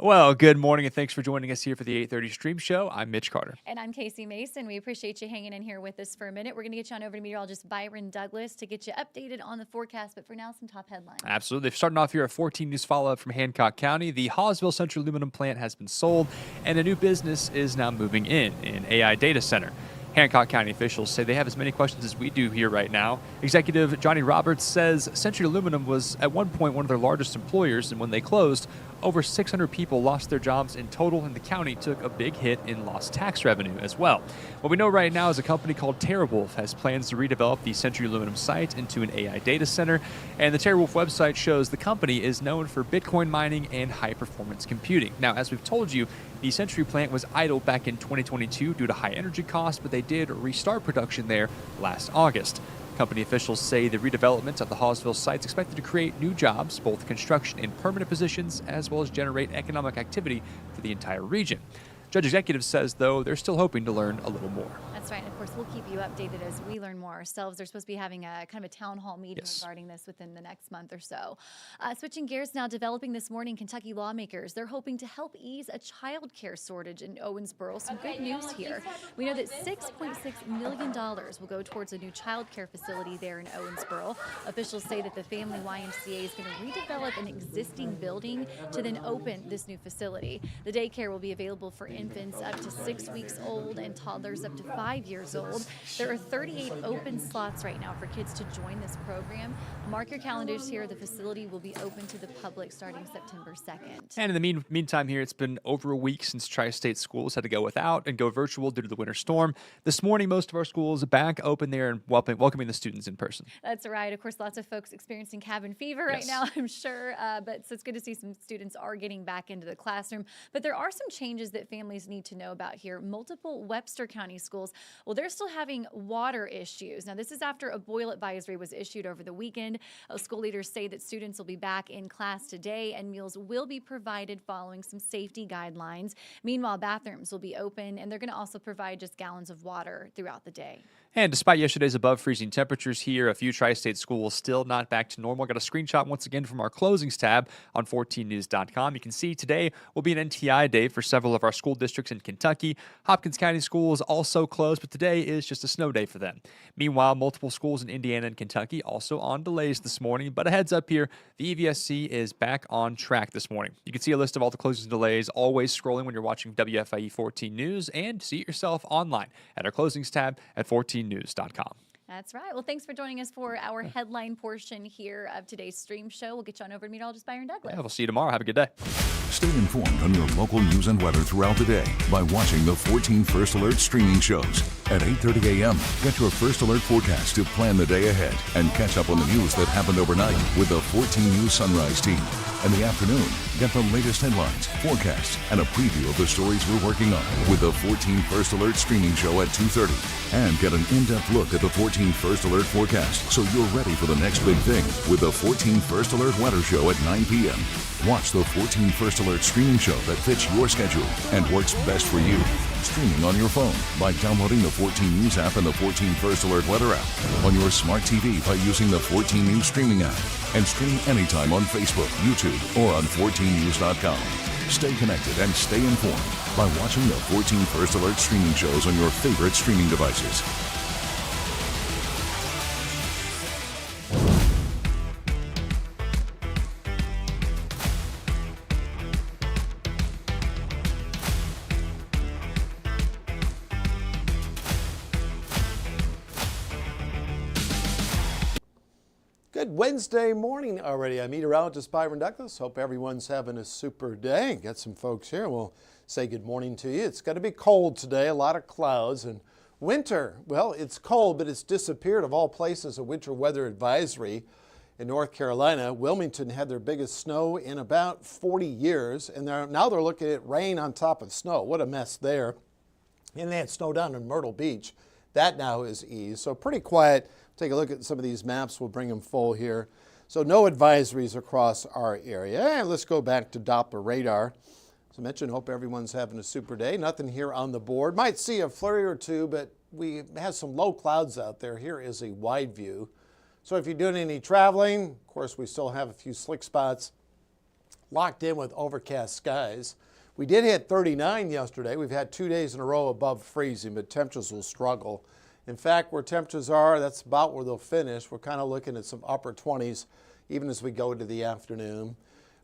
Well, good morning and thanks for joining us here for the 8:30 stream show. I'm Mitch Carter. And I'm Casey Mason. We appreciate you hanging in here with us for a minute. We're going to get you on over to meteorologist Byron Douglas to get you updated on the forecast. But for now, some top headlines. Absolutely. Starting off here at 14 News follow-up from Hancock County. The Hawesville Central Aluminum Plant has been sold, and a new business is now moving in an AI data center. Hancock County officials say they have as many questions as we do here right now. Executive Johnny Roberts says Century Aluminum was at one point one of their largest employers, and when they closed, over 600 people lost their jobs in total, and the county took a big hit in lost tax revenue as well. What we know right now is a company called TerraWolf has plans to redevelop the Century Aluminum site into an AI data center, and the TerraWolf website shows the company is known for Bitcoin mining and high-performance computing. Now, as we've told you, the Century plant was idle back in 2022 due to high energy costs, but they did restart production there last August. Company officials say the redevelopment of the Hawesville site is expected to create new jobs, both construction and permanent positions, as well as generate economic activity for the entire region. Judge Executive says, though, they're still hoping to learn a little more. That's right. And of course, we'll keep you updated as we learn more ourselves. They're supposed to be having a kind of a town hall meeting regarding this within the next month or so. Switching gears now, developing this morning, Kentucky lawmakers, they're hoping to help ease a child care shortage in Owensboro. Some good news here. We know that $6.6 million will go towards a new child care facility there in Owensboro. Officials say that the Family YMCA is going to redevelop an existing building to then open this new facility. The daycare will be available for infants up to 6 weeks old and toddlers up to 5 years old. There are 38 open slots right now for kids to join this program. Mark your calendars here. The facility will be open to the public starting September 2nd. And in the meantime here, it's been over a week since Tri-State schools had to go without and go virtual due to the winter storm. This morning, most of our schools are back open there and welcoming the students in person. That's right. Of course, lots of folks experiencing cabin fever right now, I'm sure. But so it's good to see some students are getting back into the classroom. But there are some changes that families need to know about here. Multiple Webster County schools, well, they're still having water issues. Now, this is after a boil advisory was issued over the weekend. School leaders say that students will be back in class today and meals will be provided following some safety guidelines. Meanwhile, bathrooms will be open and they're going to also provide just gallons of water throughout the day. And despite yesterday's above freezing temperatures here, a few tri-state schools still not back to normal. Got a screenshot once again from our closings tab on 14news.com. You can see today will be an NTI day for several of our school districts in Kentucky. Hopkins County schools also closed, but today is just a snow day for them. Meanwhile, multiple schools in Indiana and Kentucky also on delays this morning, but a heads up here, the EVSC is back on track this morning. You can see a list of all the closings and delays, always scrolling when you're watching WFIE 14 News, and see it yourself online at our closings tab at 14news.com. That's right. Well, thanks for joining us for our headline portion here of today's stream show. We'll get you on over to meteorologist Byron Douglas. Yeah, we'll see you tomorrow. Have a good day. Stay informed on your local news and weather throughout the day by watching the 14 First Alert streaming shows. At 8:30 a.m., get your First Alert forecast to plan the day ahead and catch up on the news that happened overnight with the 14 News Sunrise team. In the afternoon, get the latest headlines, forecasts, and a preview of the stories we're working on with the 14 First Alert streaming show at 2:30. And get an in-depth look at the 14 First Alert forecast so you're ready for the next big thing with the 14 First Alert weather show at 9 p.m. Watch the 14 First Alert streaming show that fits your schedule and works best for you. Streaming on your phone by downloading the 14 News app and the 14 First Alert weather app. On your smart TV by using the 14 News streaming app. And stream anytime on Facebook, YouTube, or on 14news.com. Stay connected and stay informed by watching the 14 First Alert streaming shows on your favorite streaming devices. Good Wednesday morning already. I'm meteorologist Byron Douglas. Hope everyone's having a super day. Got some folks here. We'll say good morning to you. It's going to be cold today, a lot of clouds. And winter, well, it's cold, but it's disappeared of all places, a winter weather advisory in North Carolina. Wilmington had their biggest snow in about 40 years, and now they're looking at rain on top of snow. What a mess there. And they had snow down in Myrtle Beach. That now is eased. So pretty quiet. Take a look at some of these maps. We'll bring them full here. So no advisories across our area. And let's go back to Doppler radar. As I mentioned, hope everyone's having a super day. Nothing here on the board. Might see a flurry or two, but we have some low clouds out there. Here is a wide view. So if you're doing any traveling, of course, we still have a few slick spots locked in with overcast skies. We did hit 39 yesterday. We've had 2 days in a row above freezing, but temperatures will struggle. In fact, where temperatures are, that's about where they'll finish. We're kind of looking at some upper 20s even as we go into the afternoon.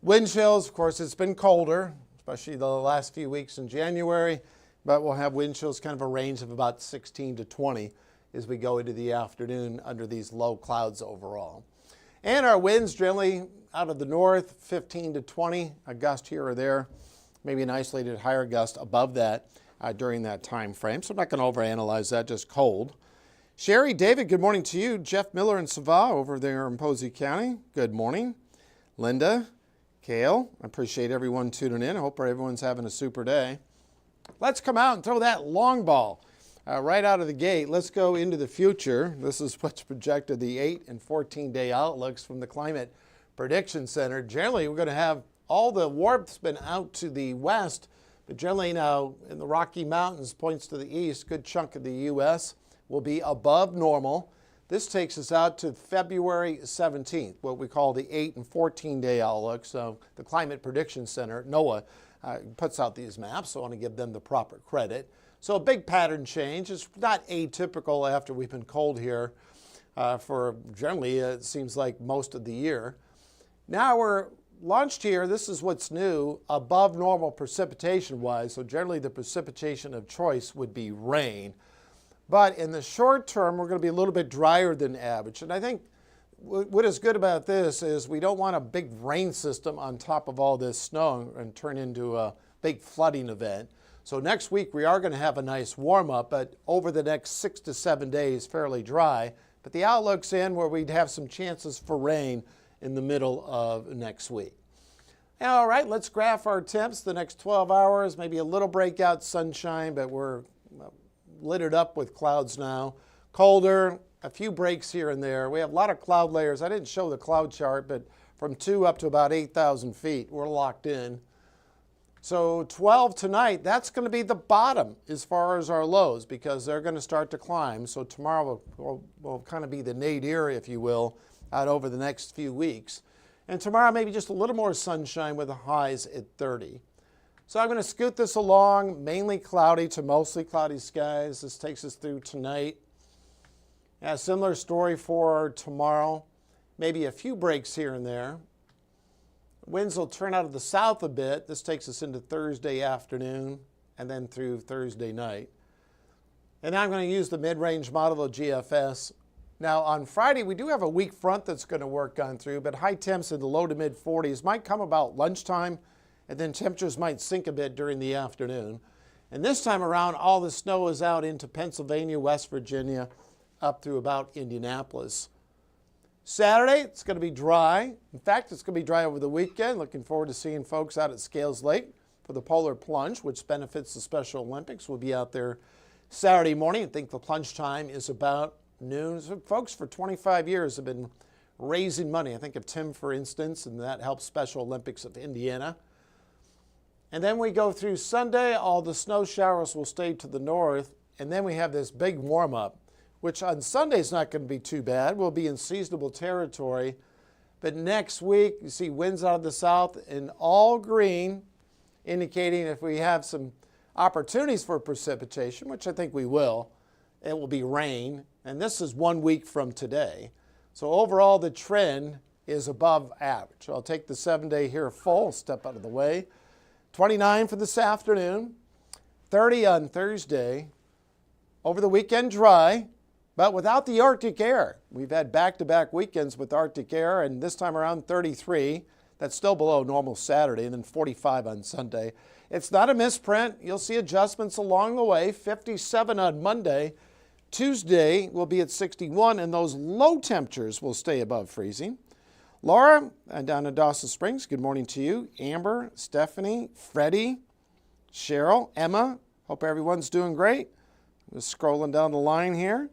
Wind chills, of course, it's been colder, especially the last few weeks in January, but we'll have wind chills kind of a range of about 16 to 20 as we go into the afternoon under these low clouds overall. And our winds generally out of the north, 15 to 20, a gust here or there, maybe an isolated higher gust above that during that time frame. So I'm not going to overanalyze that, just cold. Sherry, David, good morning to you. Jeff Miller and Sava over there in Posey County, good morning. Linda, Kale, I appreciate everyone tuning in. I hope everyone's having a super day. Let's come out and throw that long ball right out of the gate. Let's go into the future. This is what's projected, the 8 and 14-day outlooks from the Climate Prediction Center. Generally, we're going to have all the warmth's been out to the west, but generally now in the Rocky Mountains, points to the east, good chunk of the U.S. will be above normal. This takes us out to February 17th, what we call the 8 and 14-day outlook. So the Climate Prediction Center, NOAA, puts out these maps, so I want to give them the proper credit. So a big pattern change. It's not atypical after we've been cold here for generally, it seems like most of the year. Now we're launched here. This is what's new, above normal precipitation-wise. So generally the precipitation of choice would be rain. But in the short term, we're going to be a little bit drier than average. And I think what is good about this is we don't want a big rain system on top of all this snow and turn into a big flooding event. So next week we are going to have a nice warm up, but over the next 6 to 7 days, fairly dry. But the outlook's in where we'd have some chances for rain in the middle of next week. All right, let's graph our temps the next 12 hours, maybe a little breakout sunshine, but we're littered up with clouds now. Colder, a few breaks here and there. We have a lot of cloud layers. I didn't show the cloud chart, but from 2 up to about 8,000 feet, we're locked in. So 12 tonight, that's going to be the bottom as far as our lows because they're going to start to climb. So tomorrow will kind of be the nadir, if you will, out over the next few weeks. And tomorrow maybe just a little more sunshine with the highs at 30. So I'm going to scoot this along, mainly cloudy to mostly cloudy skies. This takes us through tonight. A similar story for tomorrow, maybe a few breaks here and there. Winds will turn out of the south a bit. This takes us into Thursday afternoon and then through Thursday night. And now I'm going to use the mid-range model of GFS. Now on Friday, we do have a weak front that's going to work on through, but high temps in the low to mid 40s might come about lunchtime, and then temperatures might sink a bit during the afternoon. And this time around, all the snow is out into Pennsylvania, West Virginia, up through about Indianapolis. Saturday, it's going to be dry. In fact, it's going to be dry over the weekend. Looking forward to seeing folks out at Scales Lake for the Polar Plunge, which benefits the Special Olympics. We'll be out there Saturday morning. I think the plunge time is about noon. So folks for 25 years have been raising money. I think of Tim, for instance, and that helps Special Olympics of Indiana. And then we go through Sunday. All the snow showers will stay to the north. And then we have this big warm-up, which on Sunday is not going to be too bad. We'll be in seasonable territory. But next week, you see winds out of the south in all green, indicating if we have some opportunities for precipitation, which I think we will, it will be rain. And this is 1 week from today. So overall, the trend is above average. I'll take the 7-day here full, step out of the way. 29 for this afternoon, 30 on Thursday. Over the weekend, dry, but without the Arctic air. We've had back-to-back weekends with Arctic air, and this time around 33. That's still below normal Saturday, and then 45 on Sunday. It's not a misprint. You'll see adjustments along the way. 57 on Monday. Tuesday will be at 61, and those low temperatures will stay above freezing. Laura, down in Dawson Springs, good morning to you. Amber, Stephanie, Freddie, Cheryl, Emma, hope everyone's doing great. Just scrolling down the line here.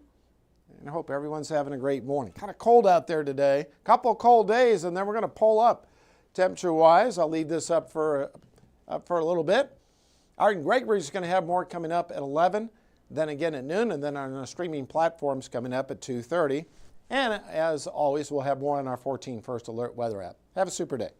And I hope everyone's having a great morning. Kind of cold out there today. Couple of cold days, and then we're going to pull up temperature-wise. I'll leave this up for a little bit. Art and Gregory's going to have more coming up at 11, then again at noon, and then on our streaming platforms coming up at 2:30. And as always, we'll have more on our 14 First Alert weather app. Have a super day.